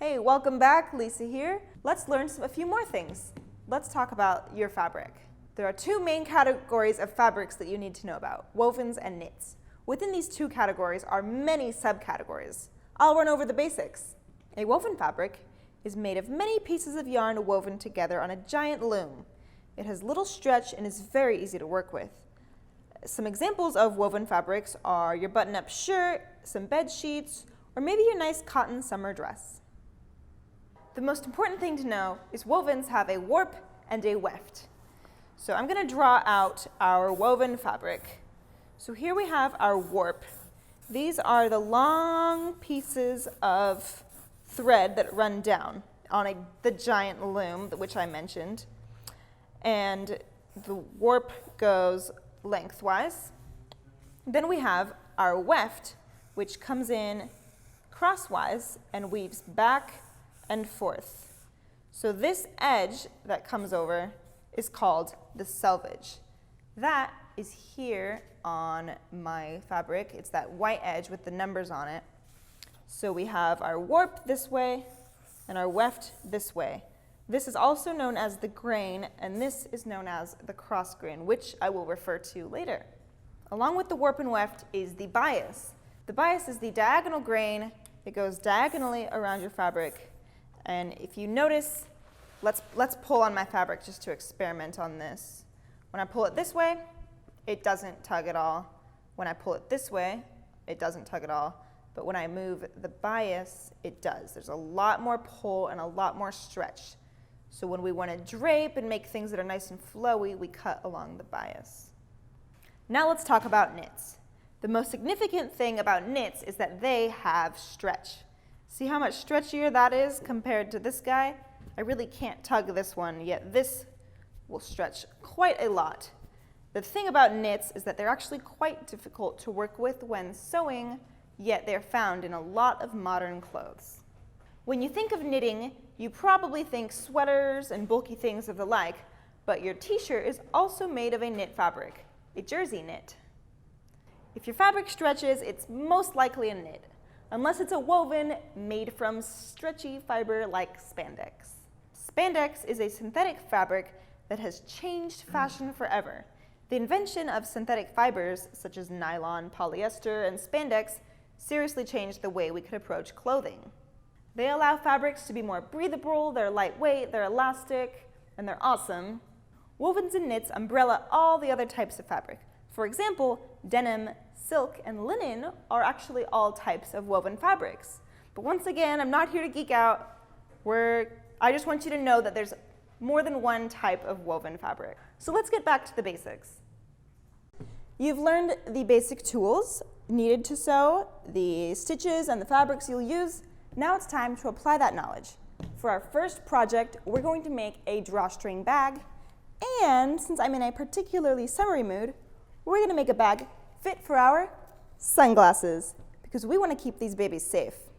Hey, welcome back, Lisa here. Let's learn a few more things. Let's talk about your fabric. There are two main categories of fabrics that you need to know about, wovens and knits. Within these two categories are many subcategories. I'll run over the basics. A woven fabric is made of many pieces of yarn woven together on a giant loom. It has little stretch and is very easy to work with. Some examples of woven fabrics are your button-up shirt, some bed sheets, or maybe your nice cotton summer dress. The most important thing to know is wovens have a warp and a weft. So I'm going to draw out our woven fabric. So here we have our warp. These are the long pieces of thread that run down on the giant loom, which I mentioned. And the warp goes lengthwise. Then we have our weft, which comes in crosswise and weaves back and forth. So this edge that comes over is called the selvage. That is here on my fabric. It's that white edge with the numbers on it. So we have our warp this way and our weft this way. This is also known as the grain, and this is known as the cross grain, which I will refer to later. Along with the warp and weft is the bias. The bias is the diagonal grain. It goes diagonally around your fabric. And if you notice, let's pull on my fabric just to experiment on this. When I pull it this way, it doesn't tug at all. When I pull it this way, it doesn't tug at all. But when I move the bias, it does. There's a lot more pull and a lot more stretch. So when we want to drape and make things that are nice and flowy, we cut along the bias. Now let's talk about knits. The most significant thing about knits is that they have stretch. See how much stretchier that is compared to this guy? I really can't tug this one, yet this will stretch quite a lot. The thing about knits is that they're actually quite difficult to work with when sewing, yet they're found in a lot of modern clothes. When you think of knitting, you probably think sweaters and bulky things of the like, but your t-shirt is also made of a knit fabric, a jersey knit. If your fabric stretches, it's most likely a knit, unless it's a woven made from stretchy fiber like spandex. Spandex is a synthetic fabric that has changed fashion forever. The invention of synthetic fibers, such as nylon, polyester, and spandex, seriously changed the way we could approach clothing. They allow fabrics to be more breathable, they're lightweight, they're elastic, and they're awesome. Wovens and knits umbrella all the other types of fabric. For example, denim, silk, and linen are actually all types of woven fabrics. But once again, I'm not here to geek out. I just want you to know that there's more than one type of woven fabric. So let's get back to the basics. You've learned the basic tools needed to sew, the stitches and the fabrics you'll use. Now it's time to apply that knowledge. For our first project, we're going to make a drawstring bag, and since I'm in a particularly summery mood, we're going to make a bag fit for our sunglasses, because we want to keep these babies safe.